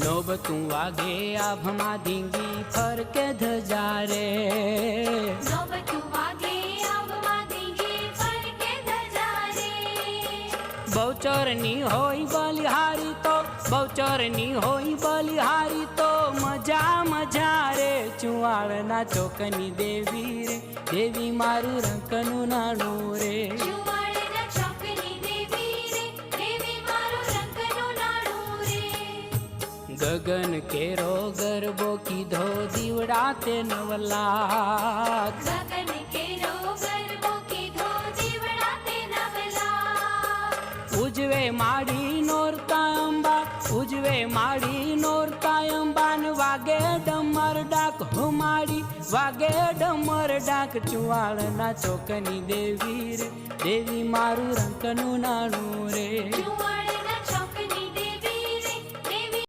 નોબતું વાગે આભમાં ધીંગી ફરકે ધજા રે નોબતું વાગે આભમાં ધીંગી ફરકે ધજા રે બહુચરની હોય બલિહારી તો બહુચરની હોય બલિહારી તો મજા મજા રે ચુવાળના ચોકની દેવી રે દેવી મારું રંકનું નાણું રે ચુવાડના ચોકની દેવી રે દેવી મારું રંકનું નાણું રે ગગન કેરો ગરબો કીધો દીવડા તે 9 લાખ ગગન કેરો ગરબો કીધો દીવડા તે 9 લાખ ઉજવે માડી નોરતા અંબા ઉજવે માડી નોરતા અંબાન વાગે ડમર ડાક હો માડી વાગે ડમર ડાક ચુવાળના ચોકની દેવી રે દેવી મારું રંકનું નાણું રે ચુવાડ